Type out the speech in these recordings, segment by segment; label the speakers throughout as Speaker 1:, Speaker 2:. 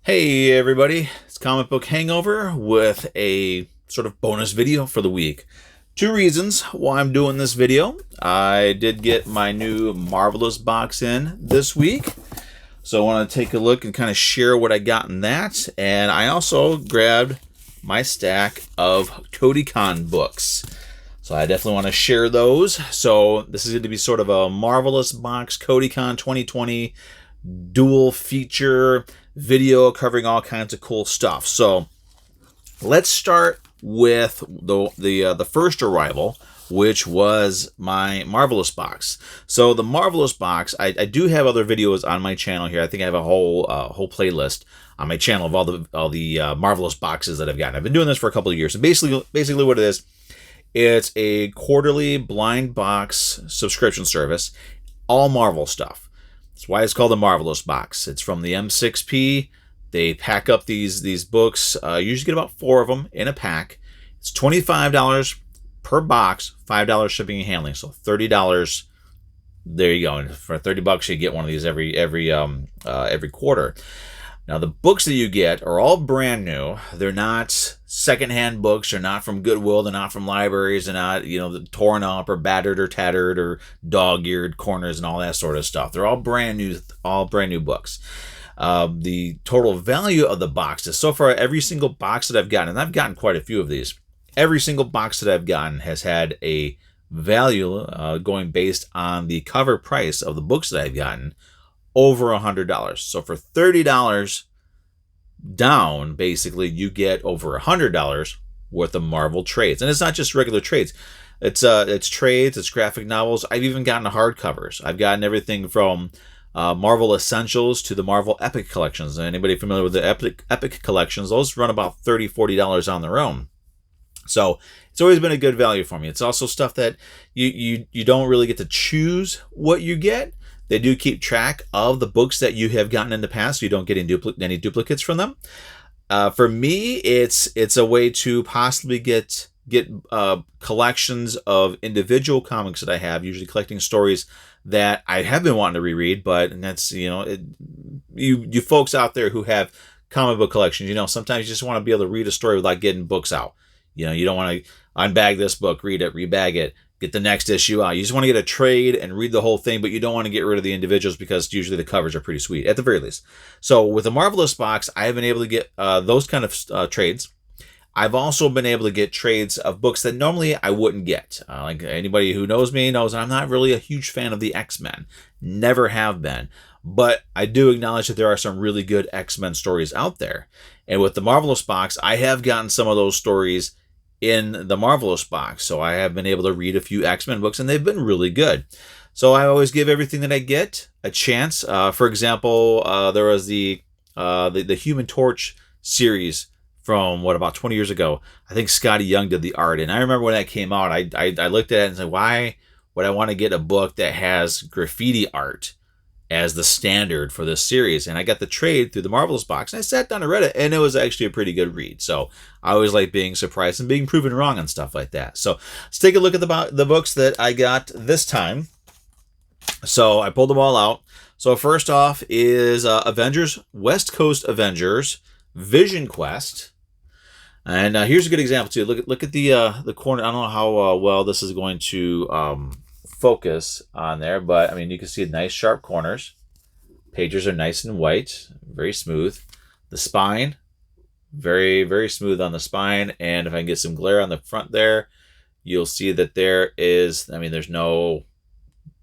Speaker 1: Hey everybody, it's Comic Book Hangover with a sort of bonus video for the week. Two reasons why I'm doing this video. I did get my new Marvelous box in this week, so I want to take a look and kind of share what I got in that. And I also grabbed my stack of CodyCon books. So I definitely want to share those. So this is going to be sort of a Marvelous box CodyCon 2020 dual feature video covering all kinds of cool stuff. So let's start with the first arrival, which was my Marvelous box. So the Marvelous box, I do have other videos on my channel here. I think I have a whole playlist on my channel of all the Marvelous boxes that I've gotten. I've been doing this for a couple of years. And basically what it is, it's a quarterly blind box subscription service, all Marvel stuff. That's why it's called the Marvelous box. It's from the M6P. They pack up these books. You usually get about 4 of them in a pack. It's $25 per box, $5 shipping and handling, so $30. There you go. And for $30, you get one of these every quarter. Now the books that you get are all brand new. They're not secondhand books. They're not from Goodwill. They're not from libraries. They're not, torn up or battered or tattered or dog-eared corners and all that sort of stuff. They're all brand new books. The total value of the boxes so far, every single box that I've gotten, and I've gotten quite a few of these, every single box that I've gotten has had a value going based on the cover price of the books that I've gotten over $100. So for $30 down, basically, you get over $100 worth of Marvel trades. And it's not just regular trades. It's trades, it's graphic novels. I've even gotten hardcovers. I've gotten everything from Marvel Essentials to the Marvel Epic collections. Anybody familiar with the Epic collections? Those run about $30, $40 on their own. So it's always been a good value for me. It's also stuff that you don't really get to choose what you get. They do keep track of the books that you have gotten in the past, so you don't get any duplicates from them. For me, it's a way to possibly get collections of individual comics that I have, usually collecting stories that I have been wanting to reread. But that's you folks out there who have comic book collections, sometimes you just want to be able to read a story without getting books out. You don't want to unbag this book, read it, rebag it, get the next issue out. You just want to get a trade and read the whole thing, but you don't want to get rid of the individuals because usually the covers are pretty sweet, at the very least. So with the Marvelous box, I have been able to get those kind of trades. I've also been able to get trades of books that normally I wouldn't get. Like anybody who knows me knows I'm not really a huge fan of the X-Men. Never have been. But I do acknowledge that there are some really good X-Men stories out there. And with the Marvelous box, I have gotten some of those stories in the Marvelous box. So I have been able to read a few X-Men books, and they've been really good. So I always give everything that I get a chance. For example, there was the Human Torch series from, about 20 years ago. I think Scotty Young did the art. And I remember when that came out, I looked at it and said, why would I want to get a book that has graffiti art as the standard for this series? And I got the trade through the Marvelous box, and I sat down and read it, and it was actually a pretty good read. So I always like being surprised and being proven wrong on stuff like that. So let's take a look at the books that I got this time. So I pulled them all out. So first off is Avengers, West Coast Avengers, Vision Quest. And here's a good example too. Look at the corner. I don't know how well this is going to focus on there, but I mean, you can see nice sharp corners. Pages are nice and white, very smooth. The spine, very, very smooth on the spine. And if I can get some glare on the front there, you'll see that there's no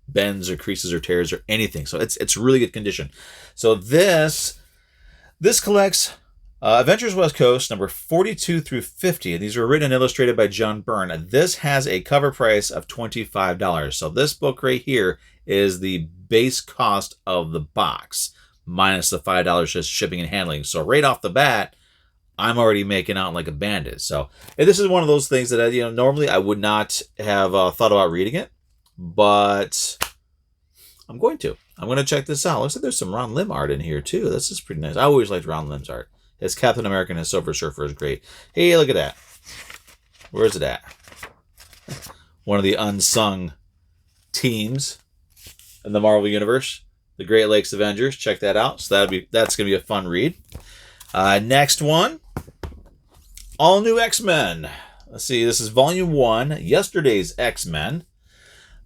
Speaker 1: bends or creases or tears or anything. So it's really good condition. So this collects Avengers West Coast, number 42 through 50. These were written and illustrated by John Byrne. This has a cover price of $25. So this book right here is the base cost of the box, minus the $5 just shipping and handling. So right off the bat, I'm already making out like a bandit. So and this is one of those things that normally I would not have thought about reading it, but I'm going to. I'm going to check this out. Looks like there's some Ron Lim art in here too. This is pretty nice. I always liked Ron Lim's art. His Captain America and his Silver Surfer is great. Hey, look at that. Where is it at? One of the unsung teams in the Marvel Universe. The Great Lakes Avengers. Check that out. So that's going to be a fun read. Next one, all new X-Men. Let's see, this is volume 1, yesterday's X-Men.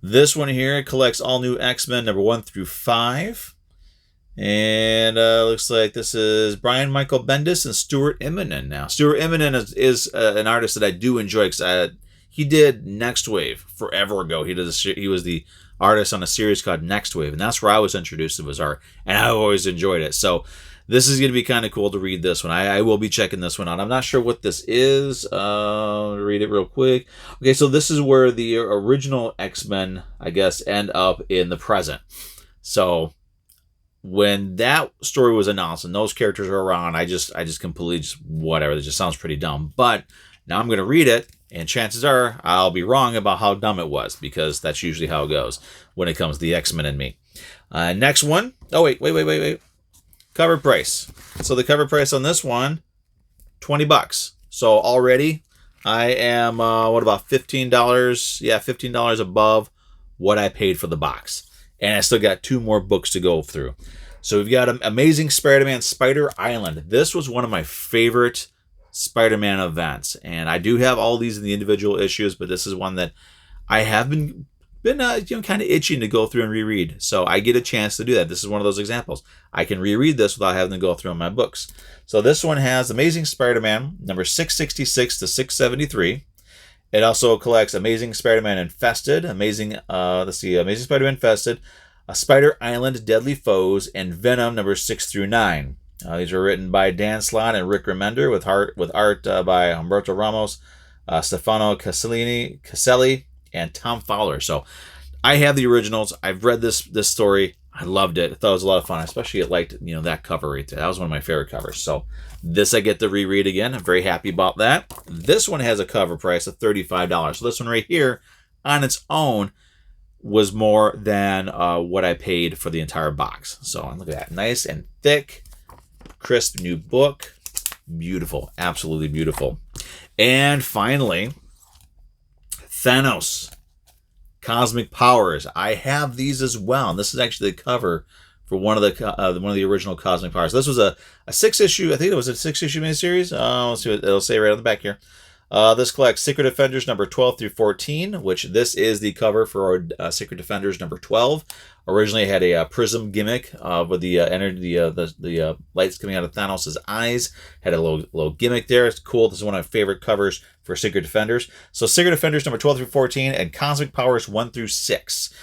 Speaker 1: This one here collects all new X-Men number 1 through 5. And looks like this is Brian Michael Bendis and Stuart Immonen. Now, Stuart Immonen is an artist that I do enjoy because he did Next Wave forever ago. He was the artist on a series called Next Wave, and that's where I was introduced to his art, and I always enjoyed it. So this is going to be kind of cool to read this one. I will be checking this one out. I'm not sure what this is. Read it real quick. Okay, so this is where the original X-Men, I guess, end up in the present. So when that story was announced and those characters are around, I just completely just whatever. It just sounds pretty dumb. But now I'm going to read it, and chances are I'll be wrong about how dumb it was, because that's usually how it goes when it comes to the X-Men and me. Next one. Oh, wait. Cover price. So the cover price on this one, $20. So already I am, what about $15? Yeah, $15 above what I paid for the box. And I still got 2 more books to go through. So we've got Amazing Spider-Man Spider Island. This was one of my favorite Spider-Man events. And I do have all these in the individual issues, but this is one that I have been kind of itching to go through and reread. So I get a chance to do that. This is one of those examples. I can reread this without having to go through my books. So this one has Amazing Spider-Man number 666 to 673. It also collects Amazing Spider-Man Infested, Amazing Spider-Man Infested, Spider Island Deadly Foes, and Venom number 6 through 9. These were written by Dan Slott and Rick Remender with art by Humberto Ramos, Stefano Caselli, and Tom Fowler. So I have the originals. I've read this story. I loved it. I thought it was a lot of fun. I especially liked that cover right there. That was one of my favorite covers. So this I get to reread again. I'm very happy about that. This one has a cover price of $35. So this one right here on its own was more than what I paid for the entire box. So look at that. Nice and thick, crisp new book. Beautiful. Absolutely beautiful. And finally, Thanos, Cosmic Powers. I have these as well. And this is actually the cover for one of the original Cosmic Powers. This was a 6-issue. I think it was a 6-issue miniseries. Let's see what it'll say right on the back here. This collects Secret Defenders number 12 through 14, which this is the cover for Secret Defenders number 12. Originally, it had a prism gimmick with the lights coming out of Thanos' eyes. Had a little gimmick there. It's cool. This is one of my favorite covers for Secret Defenders. So Secret Defenders number 12 through 14 and Cosmic Powers 1 through 6.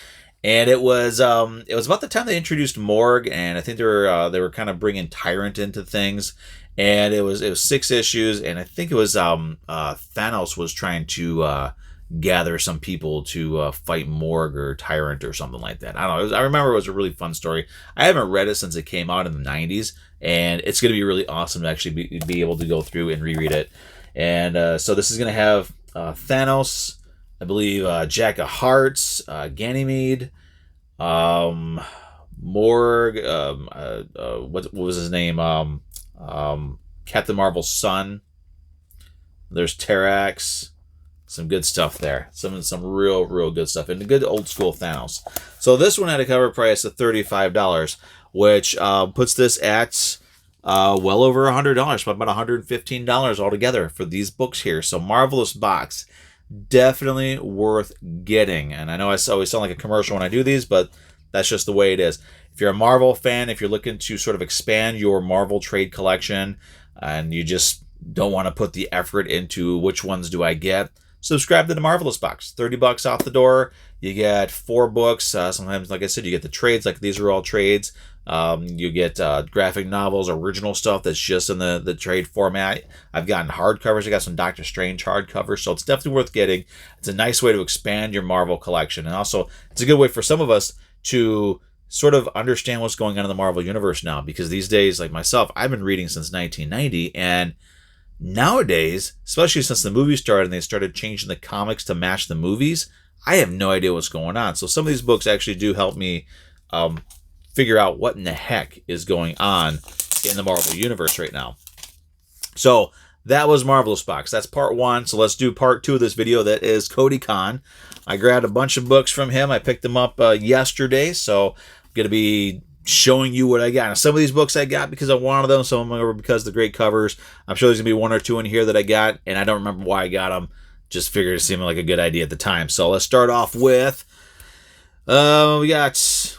Speaker 1: And it was about the time they introduced Morg, and I think they were kind of bringing Tyrant into things. And it was 6 issues, and I think it was Thanos was trying to gather some people to fight Morg or Tyrant or something like that. I don't know. I remember it was a really fun story. I haven't read it since it came out in the 90s, and it's going to be really awesome to actually be able to go through and reread it. And so this is going to have Thanos, I believe, Jack of Hearts, Ganymede, Morg, what was his name? Captain Marvel's son. There's Terax. Some good stuff there. Some real good stuff. And a good old school Thanos. So this one had a cover price of $35, which puts this at well over $100, about $115 altogether for these books here. So marvelous box. Definitely worth getting. And I know I always sound like a commercial when I do these, but that's just the way it is. If you're a Marvel fan, if you're looking to sort of expand your Marvel trade collection and you just don't want to put the effort into which ones do I get, subscribe to the Marvelous Box. $30 off the door. You get 4 books. Sometimes, like I said, you get the trades. Like these are all trades. You get graphic novels, original stuff that's just in the trade format. I've gotten hardcovers. I got some Doctor Strange hardcovers, so it's definitely worth getting. It's a nice way to expand your Marvel collection. And also, it's a good way for some of us to sort of understand what's going on in the Marvel Universe now. Because these days, like myself, I've been reading since 1990, and nowadays, especially since the movie started and they started changing the comics to match the movies, I have no idea what's going on. So some of these books actually do help me figure out what in the heck is going on in the Marvel Universe right now. So that was Marvelous Box. That's part 1. So let's do part 2 of this video. That is CodyCon. I grabbed a bunch of books from him. I picked them up yesterday. So I'm going to be showing you what I got. Now, some of these books I got because I wanted them. Some of them were because of the great covers. I'm sure there's going to be one or two in here that I got, and I don't remember why I got them. Just figured it seemed like a good idea at the time. So let's start off with, we got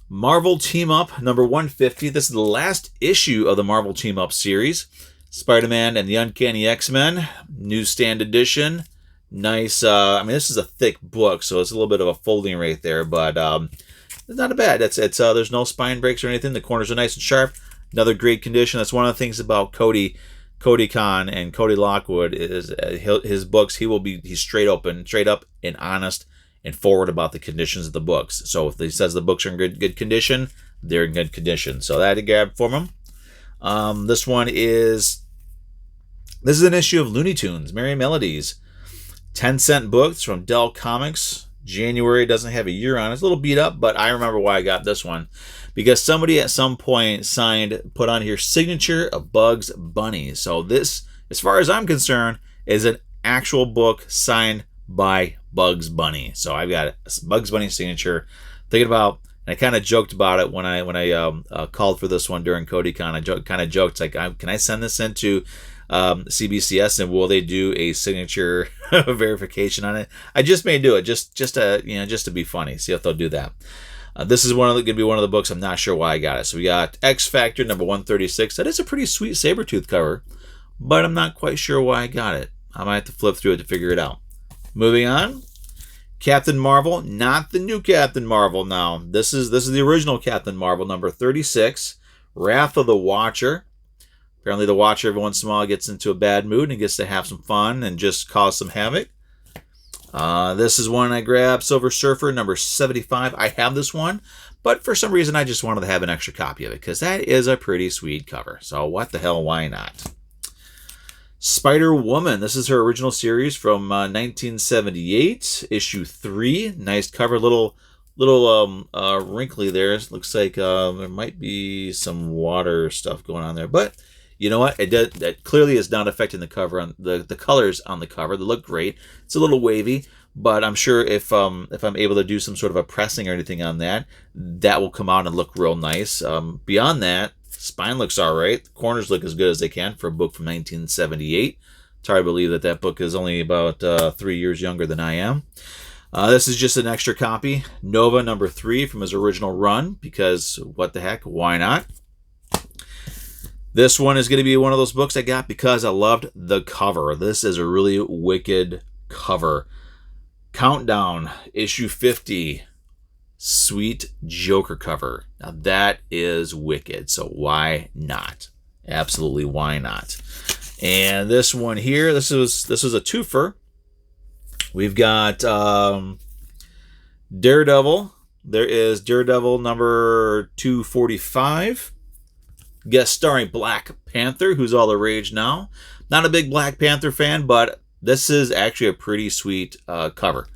Speaker 1: Marvel Team Up number 150. This is the last issue of the Marvel Team Up series. Spider-Man and the Uncanny X-Men, newsstand edition. Nice. I mean, this is a thick book, so it's a little bit of a folding right there, but it's not bad. It's there's no spine breaks or anything. The corners are nice and sharp. Another great condition. That's one of the things about CodyCon and Cody Lockwood is his books. He's straight up and honest and forward about the conditions of the books. So if he says the books are in good condition, they're in good condition. So that I grabbed from him. This is an issue of Looney Tunes, Merry Melodies. 10-cent books from Dell Comics. January, doesn't have a year on it. It's a little beat up, but I remember why I got this one. Because somebody at some point put on here, signature of Bugs Bunny. So this, as far as I'm concerned, is an actual book signed by Bugs Bunny. So I've got a Bugs Bunny signature. Thinking about, and I kind of joked about it when I called for this one during CodyCon. I kind of joked, like, can I send this into CBCS and will they do a signature verification on it? I just may do it just to be funny. See if they'll do that. This is going to be one of the books. I'm not sure why I got it. So we got X Factor number 136. That is a pretty sweet Sabretooth cover, but I'm not quite sure why I got it. I might have to flip through it to figure it out. Moving on, Captain Marvel, not the new Captain Marvel. Now this is the original Captain Marvel number 36, Wrath of the Watcher. Apparently the Watcher every once in a while gets into a bad mood and gets to have some fun and just cause some havoc. This is one I grabbed, Silver Surfer number 75. I have this one, but for some reason I just wanted to have an extra copy of it because that is a pretty sweet cover. So what the hell, why not? Spider-Woman. This is her original series from 1978, issue 3. Nice cover, little wrinkly there. It looks like there might be some water stuff going on there, but you know what? That clearly is not affecting the cover on the colors on the cover. They look great. It's a little wavy, but I'm sure if I'm able to do some sort of a pressing or anything on that, that will come out and look real nice. Beyond that, spine looks all right. The corners look as good as they can for a book from 1978. It's hard to believe that book is only about 3 years younger than I am. This is just an extra copy. Nova number 3 from his original run because what the heck? Why not? This one is going to be one of those books I got because I loved the cover. This is a really wicked cover. Countdown, issue 50. Sweet Joker cover. Now that is wicked, so why not? Absolutely, why not? And this one here, this is a twofer. We've got Daredevil. There is Daredevil number 245. Guest starring Black Panther, who's all the rage now. Not a big Black Panther fan, but this is actually a pretty sweet cover.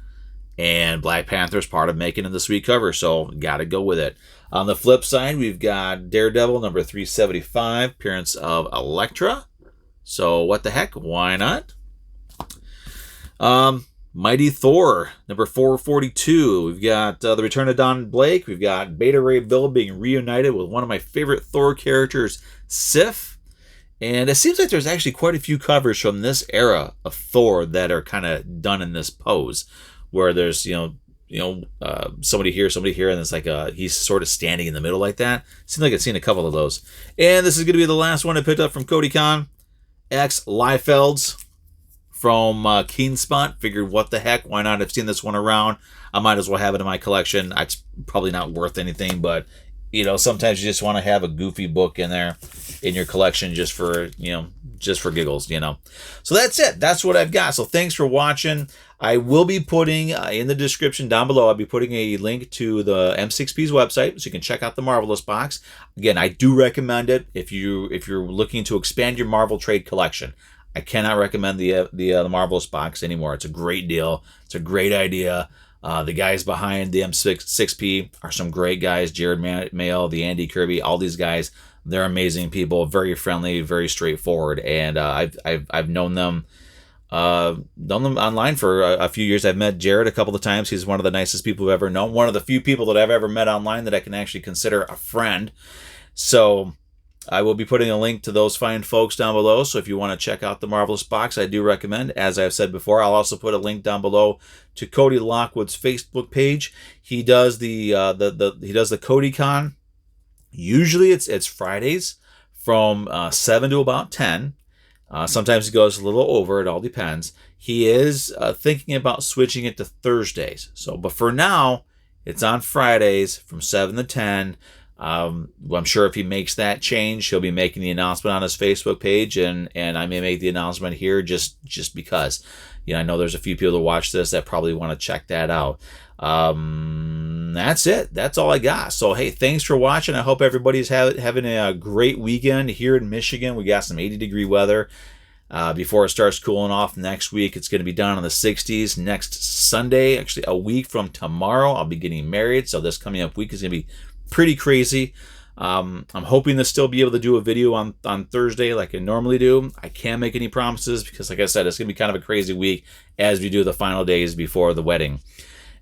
Speaker 1: And Black Panther is part of making it the sweet cover, so gotta go with it. On the flip side, we've got Daredevil number 375, appearance of Elektra. So what the heck? Why not? Mighty Thor number 442. We've got the return of Don Blake. We've got Beta Ray Bill being reunited with one of my favorite Thor characters, Sif. And it seems like there's actually quite a few covers from this era of Thor that are kind of done in this pose, where there's somebody here, and it's like he's sort of standing in the middle like that. Seems like I've seen a couple of those. And this is going to be the last one I picked up from CodyCon. X Liefelds from Keenspot. Figured, what the heck, why not? I've seen this one around. I might as well have it in my collection. It's probably not worth anything, but sometimes you just want to have a goofy book in there in your collection just for giggles, So that's it. That's what I've got. So thanks for watching. I will be putting in the description down below, I'll be putting a link to the M6P's website so you can check out the Marvelous box. Again, I do recommend it if you're looking to expand your Marvel trade collection. I cannot recommend the Marvelous box anymore. It's a great deal. It's a great idea. The guys behind the M6P are some great guys. Jared Mayo, the Andy Kirby, all these guys. They're amazing people, very friendly, very straightforward, and I've known them Done them online for a few years. I've met Jared a couple of times. He's one of the nicest people I've ever known. One of the few people that I've ever met online that I can actually consider a friend. So I will be putting a link to those fine folks down below. So if you want to check out the Marvelous Box, I do recommend. As I've said before, I'll also put a link down below to Cody Lockwood's Facebook page. He does the CodyCon. Usually it's Fridays from 7 to about 10. Sometimes he goes a little over. It all depends. He is thinking about switching it to Thursdays. But for now, it's on Fridays from 7 to 10. I'm sure if he makes that change, he'll be making the announcement on his Facebook page, and I may make the announcement here just because. I know there's a few people that watch this that probably want to check that out. That's it. That's all I got. So, hey, thanks for watching. I hope everybody's having a great weekend here in Michigan. We got some 80-degree weather before it starts cooling off next week. It's going to be down in the 60s next Sunday. Actually, a week from tomorrow, I'll be getting married. So this coming up week is going to be pretty crazy. I'm hoping to still be able to do a video on Thursday like I normally do. I can't make any promises because, like I said, it's going to be kind of a crazy week as we do the final days before the wedding.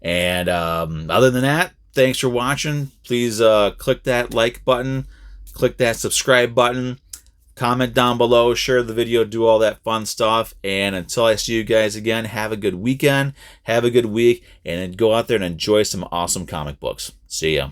Speaker 1: And other than that, thanks for watching. Please click that like button, click that subscribe button, comment down below, share the video, do all that fun stuff. And until I see you guys again, have a good weekend, have a good week, and then go out there and enjoy some awesome comic books. See ya.